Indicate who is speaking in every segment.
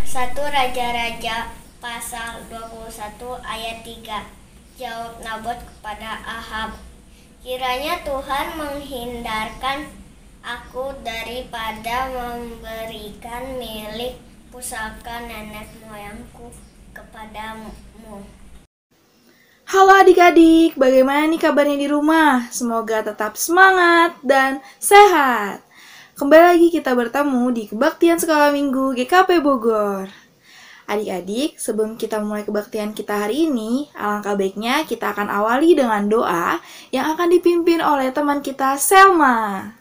Speaker 1: 1 Raja-Raja pasal 21 ayat 3. Jawab Nabot kepada Ahab, kiranya Tuhan menghindarkan aku daripada memberikan milik pusaka nenek moyangku kepadamu.
Speaker 2: Halo adik-adik, bagaimana nih kabarnya di rumah? Semoga tetap semangat dan sehat. Kembali lagi kita bertemu di Kebaktian Sekolah Minggu GKP Bogor. Adik-adik, sebelum kita mulai kebaktian kita hari ini, alangkah baiknya kita akan awali dengan doa yang akan dipimpin oleh teman kita, Selma.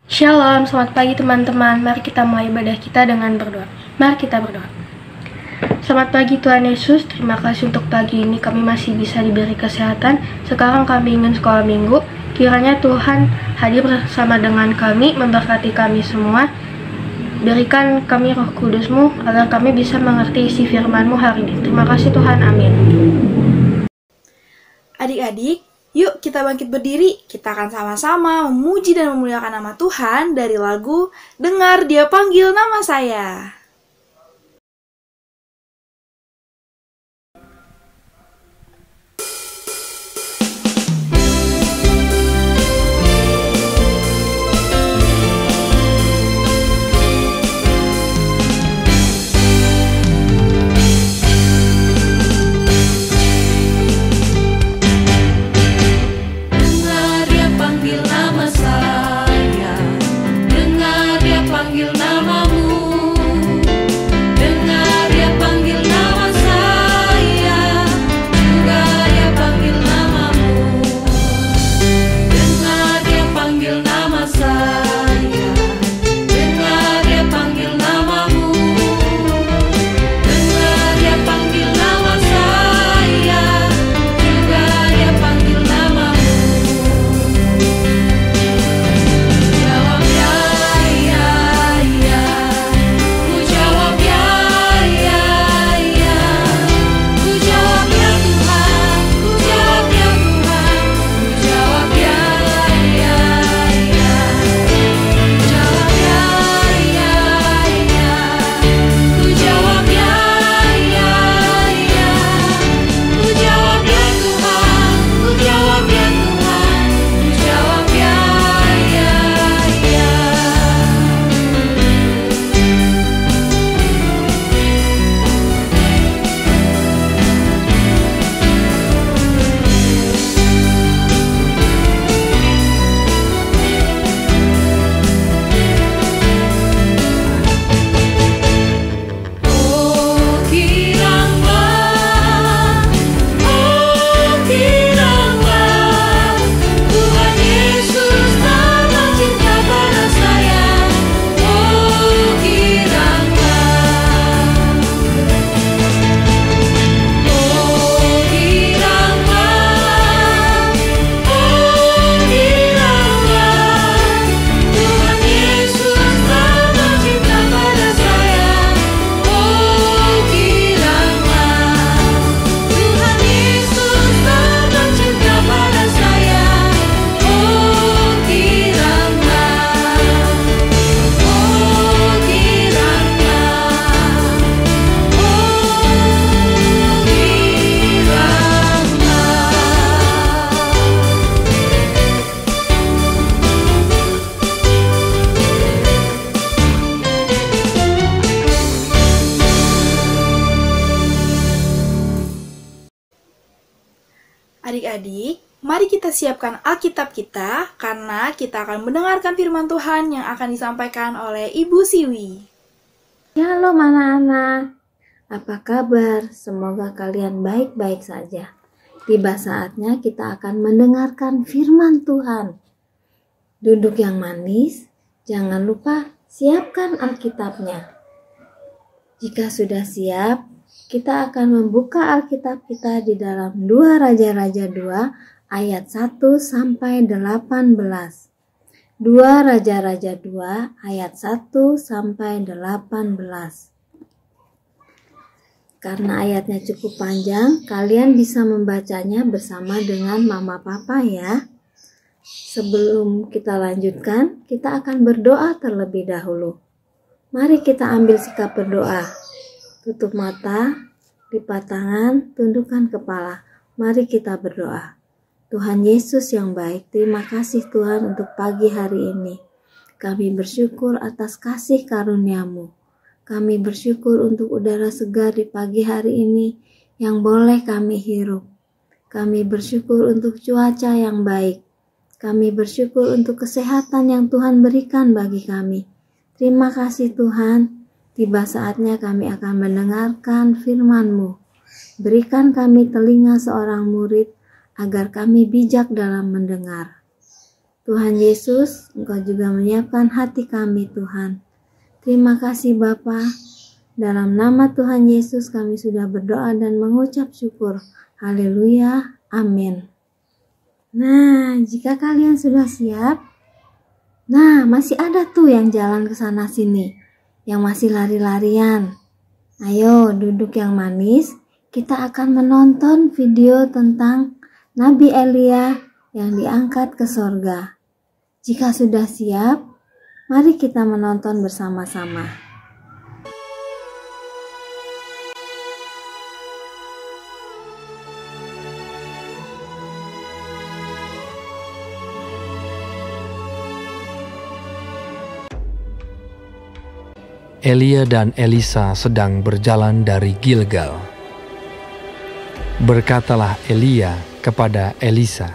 Speaker 3: Shalom, selamat pagi teman-teman. Mari kita mulai ibadah kita dengan berdoa. Mari kita berdoa. Selamat pagi Tuhan Yesus, terima kasih untuk pagi ini kami masih bisa diberi kesehatan. Sekarang kami ingin sekolah minggu. Kiranya Tuhan hadir bersama dengan kami, memberkati kami semua. Berikan kami roh kudus-Mu agar kami bisa mengerti isi firman-Mu hari ini. Terima kasih Tuhan, amin.
Speaker 2: Adik-adik, yuk kita bangkit berdiri. Kita akan sama-sama memuji dan memuliakan nama Tuhan dari lagu Dengar Dia Panggil Nama Saya. Adik-adik, mari kita siapkan Alkitab kita karena kita akan mendengarkan firman Tuhan yang akan disampaikan oleh Ibu Siwi.
Speaker 4: Shalom anak-anak, apa kabar? Semoga kalian baik-baik saja. Tiba saatnya kita akan mendengarkan firman Tuhan. Duduk yang manis, jangan lupa siapkan Alkitabnya. Jika sudah siap, kita akan membuka Alkitab kita di dalam 2 Raja-Raja 2 ayat 1 sampai 18. 2 Raja-Raja 2 ayat 1 sampai 18. Karena ayatnya cukup panjang, kalian bisa membacanya bersama dengan mama papa ya. Sebelum kita lanjutkan, kita akan berdoa terlebih dahulu. Mari kita ambil sikap berdoa. Tutup mata, lipat tangan, tundukkan kepala. Mari kita berdoa. Tuhan Yesus yang baik, terima kasih Tuhan untuk pagi hari ini. Kami bersyukur atas kasih karunia-Mu. Kami bersyukur untuk udara segar di pagi hari ini yang boleh kami hirup. Kami bersyukur untuk cuaca yang baik. Kami bersyukur untuk kesehatan yang Tuhan berikan bagi kami. Terima kasih Tuhan. Tiba saatnya kami akan mendengarkan firman-Mu. Berikan kami telinga seorang murid agar kami bijak dalam mendengar. Tuhan Yesus, Engkau juga menyiapkan hati kami Tuhan. Terima kasih Bapa. Dalam nama Tuhan Yesus kami sudah berdoa dan mengucap syukur. Haleluya. Amin. Nah, jika kalian sudah siap, masih ada tuh yang jalan ke sana sini, yang masih lari-larian. Ayo duduk yang manis, kita akan menonton video tentang Nabi Elia yang diangkat ke sorga. Jika sudah siap, mari kita menonton bersama-sama.
Speaker 5: Elia dan Elisa sedang berjalan dari Gilgal. Berkatalah Elia kepada Elisa,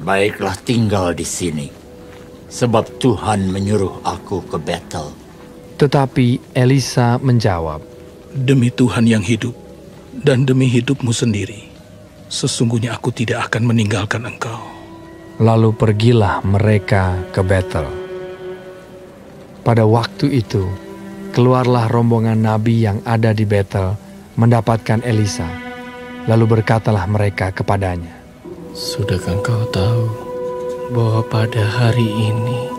Speaker 6: "Baiklah tinggal di sini, sebab Tuhan menyuruh aku ke Betel."
Speaker 5: Tetapi Elisa menjawab,
Speaker 7: "Demi Tuhan yang hidup dan demi hidupmu sendiri, sesungguhnya aku tidak akan meninggalkan engkau."
Speaker 5: Lalu pergilah mereka ke Betel. Pada waktu itu, keluarlah rombongan nabi yang ada di Betel mendapatkan Elisa. Lalu berkatalah mereka kepadanya,
Speaker 8: "Sudahkah engkau tahu bahwa pada hari ini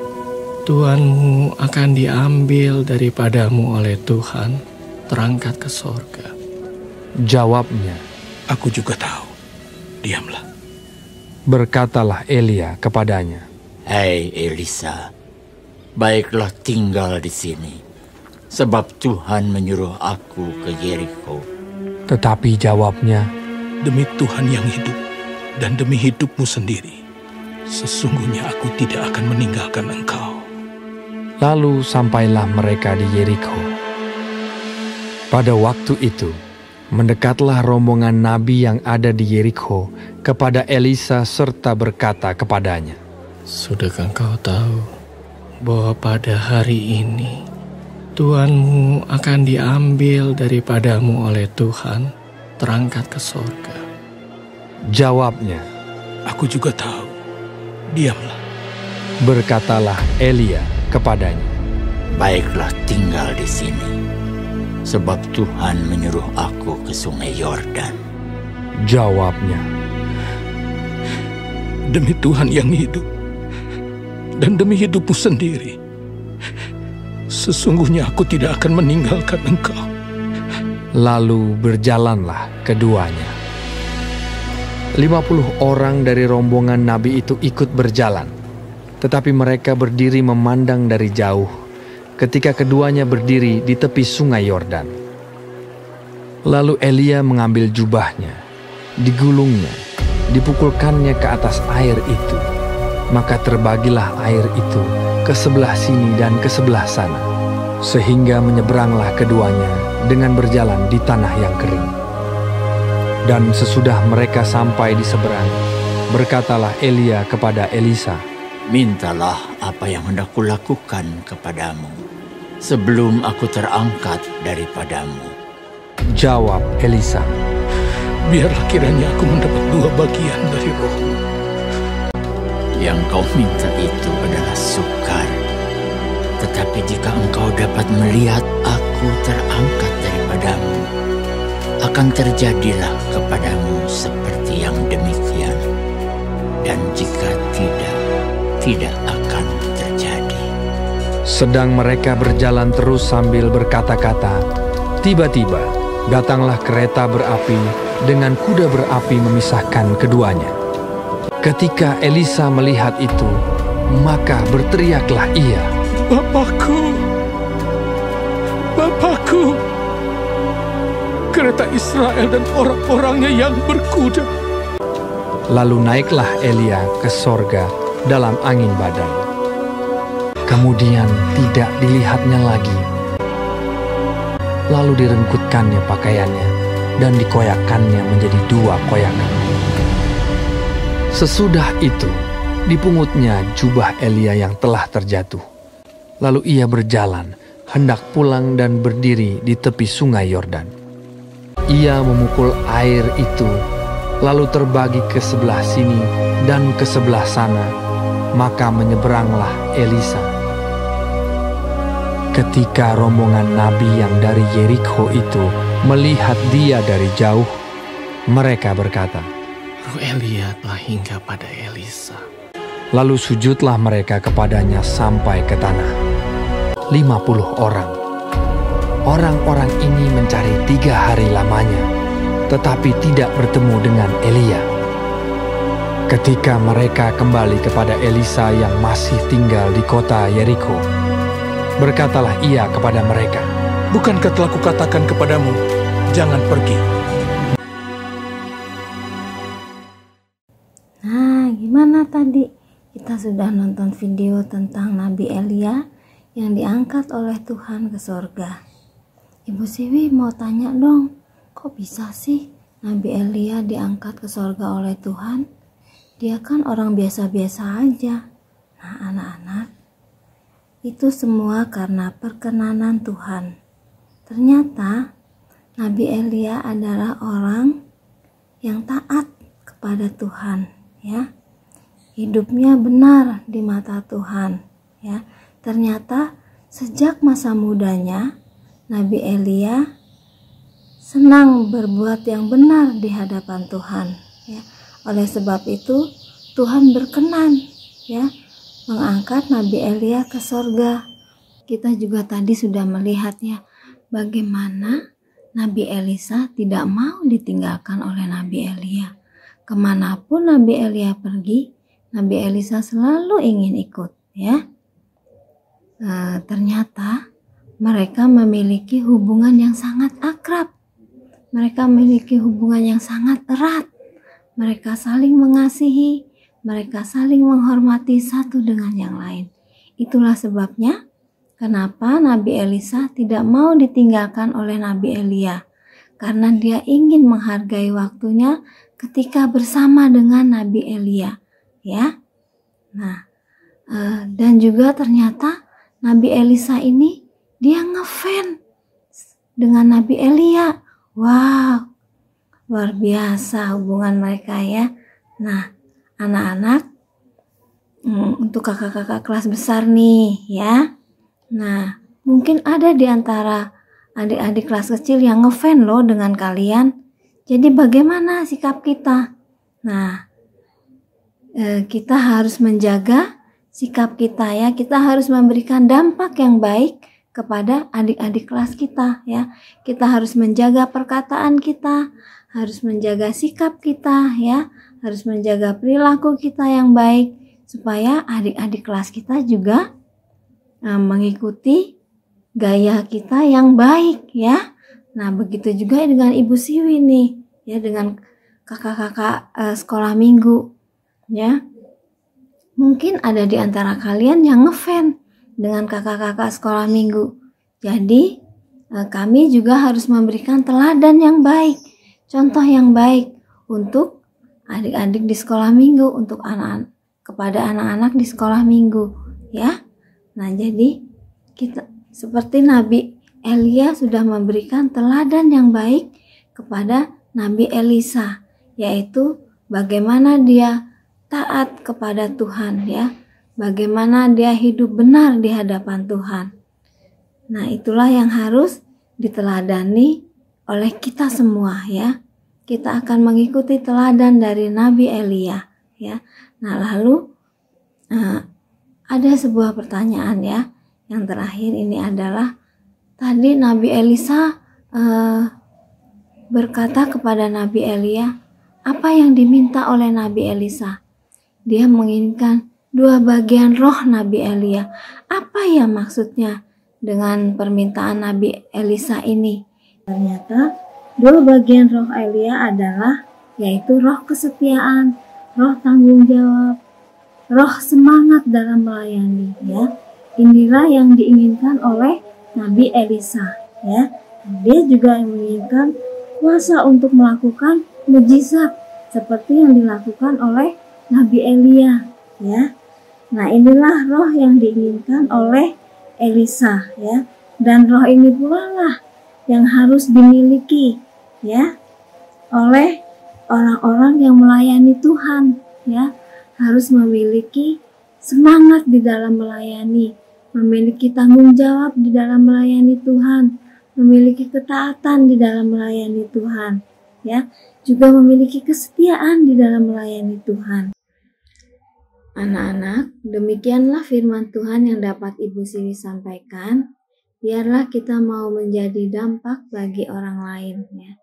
Speaker 8: Tuhanmu akan diambil daripadamu oleh Tuhan, terangkat ke sorga?"
Speaker 5: Jawabnya,
Speaker 7: "Aku juga tahu. Diamlah."
Speaker 5: Berkatalah Elia kepadanya,
Speaker 6: "Hai Elisa, baiklah tinggal di sini, sebab Tuhan menyuruh aku ke Yeriko."
Speaker 5: Tetapi jawabnya,
Speaker 7: "Demi Tuhan yang hidup dan demi hidupmu sendiri, sesungguhnya aku tidak akan meninggalkan engkau."
Speaker 5: Lalu sampailah mereka di Yeriko. Pada waktu itu, mendekatlah rombongan nabi yang ada di Yeriko kepada Elisa serta berkata kepadanya,
Speaker 8: "Sudahkah engkau tahu bahwa pada hari ini Tuhanmu akan diambil daripadamu oleh Tuhan, terangkat ke sorga?"
Speaker 5: Jawabnya,
Speaker 7: "Aku juga tahu. Diamlah."
Speaker 5: Berkatalah Elia kepadanya,
Speaker 6: "Baiklah tinggal di sini, sebab Tuhan menyuruh aku ke sungai Yordan."
Speaker 5: Jawabnya,
Speaker 7: "Demi Tuhan yang hidup dan demi hidupmu sendiri, sesungguhnya aku tidak akan meninggalkan engkau."
Speaker 5: Lalu berjalanlah keduanya. 50 orang dari rombongan nabi itu ikut berjalan, tetapi mereka berdiri memandang dari jauh ketika keduanya berdiri di tepi sungai Yordan. Lalu Elia mengambil jubahnya, digulungnya, dipukulkannya ke atas air itu. Maka terbagilah air itu ke sebelah sini dan ke sebelah sana, sehingga menyeberanglah keduanya dengan berjalan di tanah yang kering. Dan sesudah mereka sampai di seberang, berkatalah Elia kepada Elisa,
Speaker 6: "Mintalah apa yang hendak kulakukan kepadamu, sebelum aku terangkat daripadamu."
Speaker 5: Jawab Elisa,
Speaker 7: "Biarlah kiranya aku mendapat 2 bagian dari rohmu."
Speaker 6: Yang kau minta itu adalah sukar. Tetapi jika engkau dapat melihat aku terangkat daripadamu, akan terjadilah kepadamu seperti yang demikian. Dan jika tidak akan terjadi.
Speaker 5: Sedang mereka berjalan terus sambil berkata-kata, tiba-tiba datanglah kereta berapi dengan kuda berapi memisahkan keduanya. Ketika Elisa melihat itu, maka berteriaklah ia,
Speaker 7: "Bapakku! Bapakku!" kereta Israel dan orang-orangnya yang berkuda.
Speaker 5: Lalu naiklah Elia ke sorga dalam angin badai. Kemudian tidak dilihatnya lagi. Lalu direngkutkannya pakaiannya dan dikoyakannya menjadi 2 koyakan. Sesudah itu, dipungutnya jubah Elia yang telah terjatuh. Lalu ia berjalan, hendak pulang dan berdiri di tepi sungai Yordan. Ia memukul air itu, lalu terbagi ke sebelah sini dan ke sebelah sana, maka menyeberanglah Elisa. Ketika rombongan nabi yang dari Yerikho itu melihat dia dari jauh, mereka berkata,
Speaker 8: Roh Elia telah hingga pada Elisa.
Speaker 5: Lalu sujudlah mereka kepadanya sampai ke tanah. 50 orang. Orang-orang ini mencari 3 hari lamanya, tetapi tidak bertemu dengan Elia. Ketika mereka kembali kepada Elisa yang masih tinggal di kota Yerikho, berkatalah ia kepada mereka,
Speaker 7: Bukankah telah kukatakan kepadamu, jangan pergi?
Speaker 4: Nah, gimana tadi? Kita sudah nonton video tentang Nabi Elia yang diangkat oleh Tuhan ke sorga. Ibu Siwi mau tanya dong, kok bisa sih Nabi Elia diangkat ke sorga oleh Tuhan? Dia kan orang biasa-biasa aja. Nah, anak-anak, itu semua karena perkenanan Tuhan. Ternyata Nabi Elia adalah orang yang taat kepada Tuhan, ya. Hidupnya benar di mata Tuhan, ya. Ternyata sejak masa mudanya Nabi Elia senang berbuat yang benar di hadapan Tuhan, ya. Oleh sebab itu Tuhan berkenan, ya, mengangkat Nabi Elia ke sorga. Kita juga tadi sudah melihatnya bagaimana Nabi Elisa tidak mau ditinggalkan oleh Nabi Elia. Kemanapun Nabi Elia pergi, Nabi Elisa selalu ingin ikut, ya. Ternyata mereka memiliki hubungan yang sangat akrab. Mereka memiliki hubungan yang sangat erat. Mereka saling mengasihi, mereka saling menghormati satu dengan yang lain. Itulah sebabnya kenapa Nabi Elisa tidak mau ditinggalkan oleh Nabi Elia. Karena dia ingin menghargai waktunya ketika bersama dengan Nabi Elia, ya. Nah, dan juga ternyata Nabi Elisa ini dia ngefans dengan Nabi Elia. Wow, luar biasa hubungan mereka, ya. Nah, anak-anak, untuk kakak-kakak kelas besar nih, ya. Nah, mungkin ada di antara adik-adik kelas kecil yang ngefans loh dengan kalian. Jadi bagaimana sikap kita? Nah, kita harus menjaga sikap kita, ya. Kita harus memberikan dampak yang baik kepada adik-adik kelas kita, ya. Kita harus menjaga perkataan kita, harus menjaga sikap kita, ya. Harus menjaga perilaku kita yang baik supaya adik-adik kelas kita juga mengikuti gaya kita yang baik, ya. Nah, begitu juga dengan Ibu Siwi nih, ya, dengan kakak-kakak sekolah minggu, ya. Mungkin ada di antara kalian yang ngefans dengan kakak-kakak sekolah minggu. Jadi, kami juga harus memberikan teladan yang baik, contoh yang baik untuk adik-adik di sekolah minggu, untuk anak-anak, kepada anak-anak di sekolah minggu, ya. Nah, jadi kita seperti Nabi Elia sudah memberikan teladan yang baik kepada Nabi Elisa, yaitu bagaimana dia taat kepada Tuhan, ya. Bagaimana dia hidup benar di hadapan Tuhan. Nah, itulah yang harus diteladani oleh kita semua, ya. Kita akan mengikuti teladan dari Nabi Elia, ya. Nah, lalu ada sebuah pertanyaan, ya. Yang terakhir ini adalah tadi Nabi Elisa berkata kepada Nabi Elia, apa yang diminta oleh Nabi Elisa? Dia menginginkan 2 bagian roh Nabi Elia. Apa ya maksudnya dengan permintaan Nabi Elisa ini? Ternyata Dua bagian roh Elia adalah yaitu roh kesetiaan, roh tanggung jawab, roh semangat dalam melayani, ya. Inilah yang diinginkan oleh Nabi Elisa, ya. Dia juga menginginkan kuasa untuk melakukan mukjizat seperti yang dilakukan oleh Nabi Elia, ya. Nah, inilah roh yang diinginkan oleh Elisa, ya. Dan roh ini pula lah yang harus dimiliki, ya, oleh orang-orang yang melayani Tuhan, ya. Harus memiliki semangat di dalam melayani, memiliki tanggung jawab di dalam melayani Tuhan, memiliki ketaatan di dalam melayani Tuhan, ya. Juga memiliki kesetiaan di dalam melayani Tuhan. Anak-anak, demikianlah firman Tuhan yang dapat Ibu Siwi sampaikan. Biarlah kita mau menjadi dampak bagi orang lain, ya.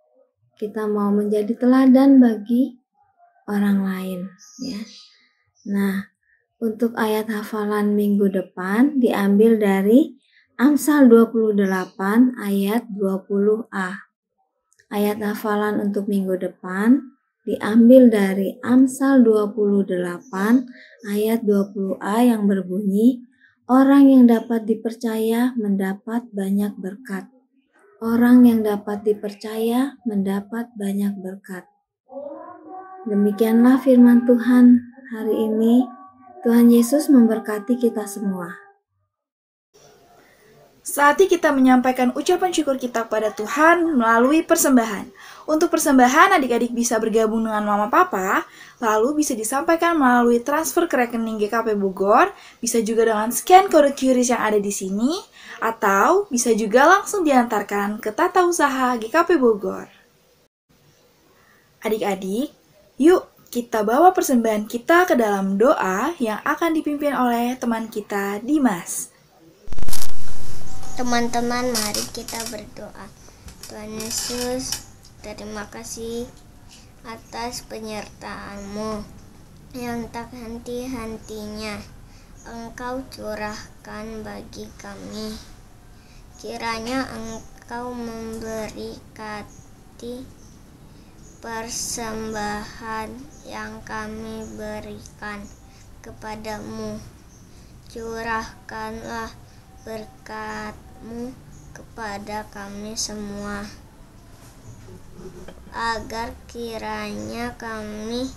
Speaker 4: Kita mau menjadi teladan bagi orang lain, ya. Nah, untuk ayat hafalan minggu depan diambil dari Amsal 28 ayat 20a. Ayat hafalan untuk minggu depan diambil dari Amsal 28 ayat 20a yang berbunyi, orang yang dapat dipercaya mendapat banyak berkat. Orang yang dapat dipercaya mendapat banyak berkat. Demikianlah firman Tuhan hari ini. Tuhan Yesus memberkati kita semua.
Speaker 2: Saatnya kita menyampaikan ucapan syukur kita kepada Tuhan melalui persembahan. Untuk persembahan, adik-adik bisa bergabung dengan Mama Papa, lalu bisa disampaikan melalui transfer ke rekening GKP Bogor, bisa juga dengan scan kode QRIS yang ada di sini, atau bisa juga langsung diantarkan ke Tata Usaha GKP Bogor. Adik-adik, yuk kita bawa persembahan kita ke dalam doa yang akan dipimpin oleh teman kita, Dimas.
Speaker 1: Teman-teman, mari kita berdoa. Tuhan Yesus, terima kasih atas penyertaan-Mu yang tak henti-hentinya Engkau curahkan bagi kami. Kiranya Engkau memberkati persembahan yang kami berikan kepadamu. Curahkanlah berkat-Mu kepada kami semua, agar kiranya kami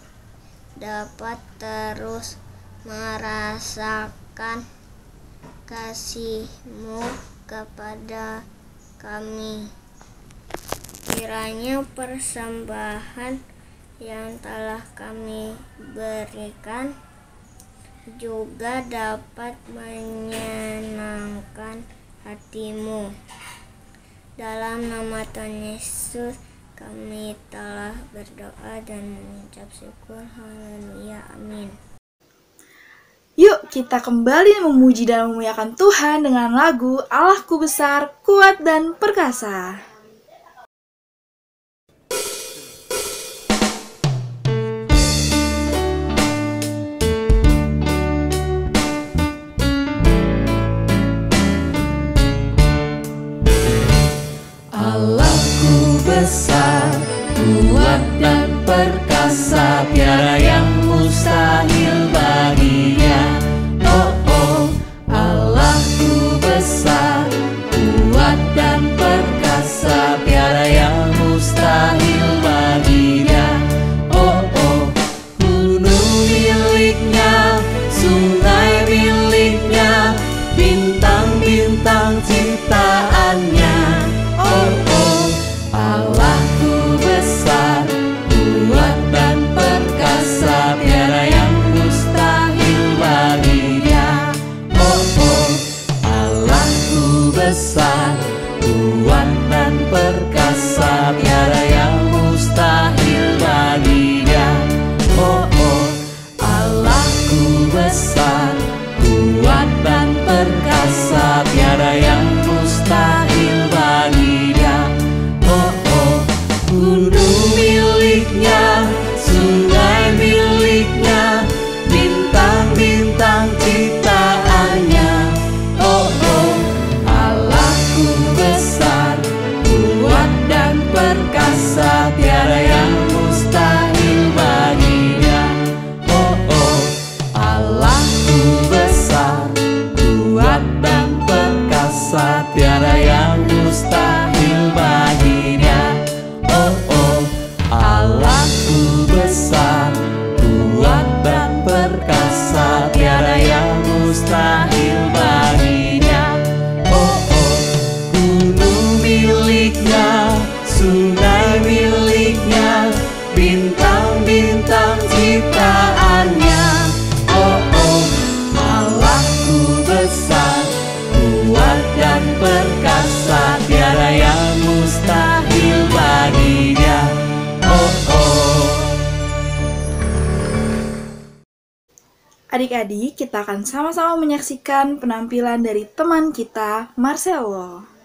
Speaker 1: dapat terus merasakan kasih-Mu kepada kami. Kiranya persembahan yang telah kami berikan juga dapat menyenangkan hati-Mu. Dalam nama Tuhan Yesus kami telah berdoa dan mengucap syukur. Haleluya, amin.
Speaker 2: Yuk kita kembali memuji dan memuliakan Tuhan dengan lagu Allahku besar, kuat dan perkasa.
Speaker 9: Allahku besar, kuat dan perkasa, tiada yang mustahil baginya. Oh oh, Allahku besar, kuat dan perkasa, tiada yang mustahil baginya. Oh oh, gunung miliknya, sungai miliknya, bintang-bintang ciptaannya. Oh oh, Allahku besar, kuat dan perkasa, tiada yang mustahil baginya. Oh oh, Allahku besar, kuat dan perkasa, tiada yang mustahil baginya. Oh oh, Allahku besar, kuat dan perkasa, tiada yang mustahil baginya. Oh oh, gunung miliknya, sungai miliknya, bintang-bintang ciptaannya. Oh oh, Allahku besar, kuat dan miliknya, sungai miliknya, bintang-bintang ciptaannya. Oh oh, Allahku besar, kuat dan perkasa, tiada yang mustahil bagi Dia. Oh oh.
Speaker 2: Adik-adik, kita akan sama-sama menyaksikan penampilan dari teman kita, Marcelo.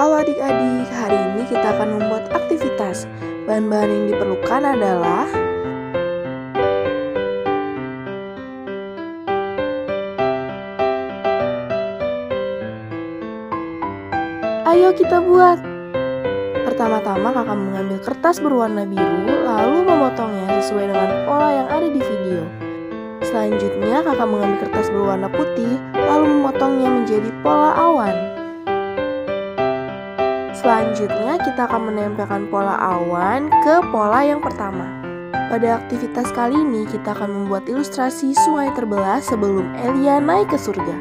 Speaker 2: Halo adik-adik, hari ini kita akan membuat aktivitas. Bahan-bahan yang diperlukan adalah ayo kita buat. Pertama-tama kakak mengambil kertas berwarna biru, lalu memotongnya sesuai dengan pola yang ada di video. Selanjutnya kakak mengambil kertas berwarna putih, lalu memotongnya menjadi pola awan. Selanjutnya kita akan menempelkan pola awan ke pola yang pertama. Pada aktivitas kali ini kita akan membuat ilustrasi sungai terbelah sebelum Elia naik ke surga.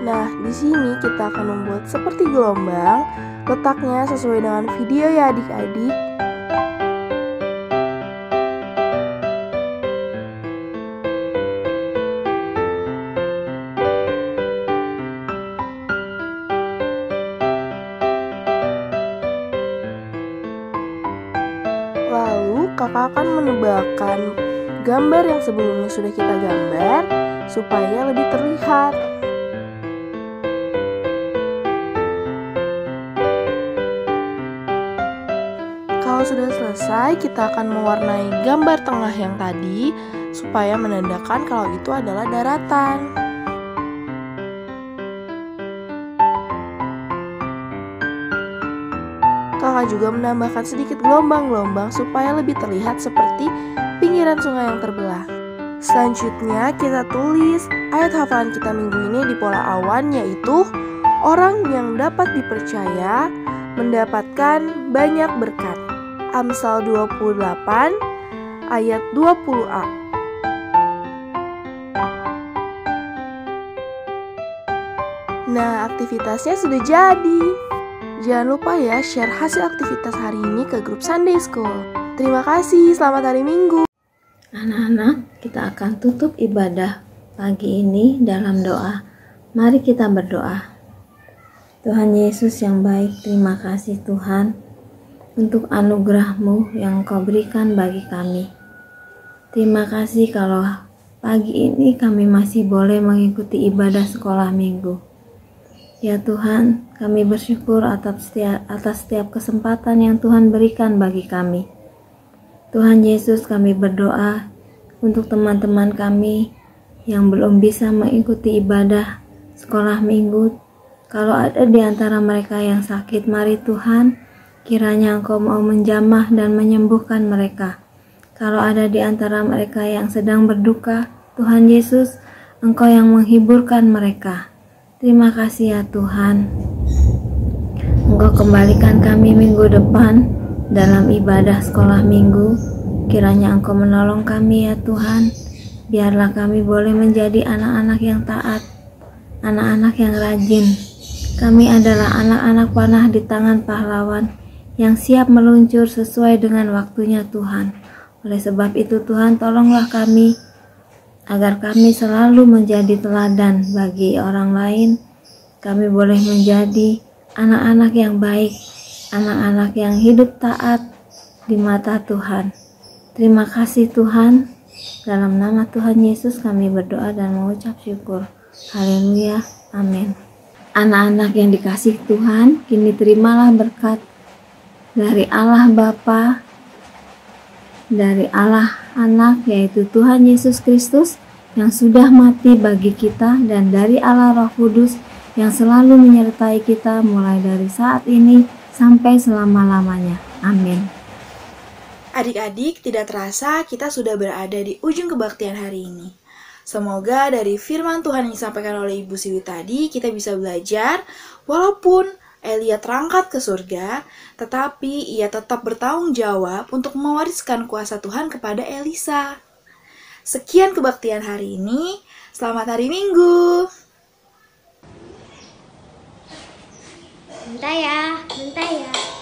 Speaker 2: Nah, di sini kita akan membuat seperti gelombang. Letaknya sesuai dengan video ya adik-adik. Lalu kakak akan menebalkan gambar yang sebelumnya sudah kita gambar supaya lebih terlihat. Kalau sudah selesai, kita akan mewarnai gambar tengah yang tadi supaya menandakan kalau itu adalah daratan. Kakak juga menambahkan sedikit gelombang-gelombang supaya lebih terlihat seperti pinggiran sungai yang terbelah. Selanjutnya kita tulis ayat hafalan kita minggu ini di pola awan, yaitu orang yang dapat dipercaya mendapatkan banyak berkat. Amsal 28 ayat 20a. Nah, aktivitasnya sudah jadi. Jangan lupa ya share hasil aktivitas hari ini ke grup Sunday School. Terima kasih, selamat hari Minggu.
Speaker 4: Anak-anak, kita akan tutup ibadah pagi ini dalam doa. Mari kita berdoa. Tuhan Yesus yang baik, terima kasih Tuhan untuk anugerah-Mu yang Kau berikan bagi kami. Terima kasih kalau pagi ini kami masih boleh mengikuti ibadah sekolah minggu. Ya Tuhan, kami bersyukur atas setiap kesempatan yang Tuhan berikan bagi kami. Tuhan Yesus, kami berdoa untuk teman-teman kami yang belum bisa mengikuti ibadah sekolah minggu. Kalau ada di antara mereka yang sakit, mari Tuhan, Kiranya Engkau mau menjamah dan menyembuhkan mereka. Kalau ada di antara mereka yang sedang berduka, Tuhan Yesus, Engkau yang menghiburkan mereka. Terima kasih ya Tuhan. Engkau kembalikan kami minggu depan dalam ibadah sekolah minggu. Kiranya Engkau menolong kami ya Tuhan. Biarlah kami boleh menjadi anak-anak yang taat, anak-anak yang rajin. Kami adalah anak-anak panah di tangan pahlawan yang siap meluncur sesuai dengan waktunya Tuhan. Oleh sebab itu Tuhan, tolonglah kami agar kami selalu menjadi teladan bagi orang lain. Kami boleh menjadi anak-anak yang baik, anak-anak yang hidup taat di mata Tuhan. Terima kasih Tuhan. Dalam nama Tuhan Yesus kami berdoa dan mengucap syukur. Haleluya. Amin. Anak-anak yang dikasih Tuhan, kini terimalah berkat dari Allah Bapa, dari Allah Anak, yaitu Tuhan Yesus Kristus yang sudah mati bagi kita, dan dari Allah Roh Kudus yang selalu menyertai kita mulai dari saat ini sampai selama-lamanya. Amin.
Speaker 2: Adik-adik, tidak terasa kita sudah berada di ujung kebaktian hari ini. Semoga dari firman Tuhan yang disampaikan oleh Ibu Siwi tadi, kita bisa belajar, walaupun Elia terangkat ke surga, tetapi ia tetap bertanggung jawab untuk mewariskan kuasa Tuhan kepada Elisa. Sekian kebaktian hari ini, selamat hari Minggu.
Speaker 1: Bentar ya.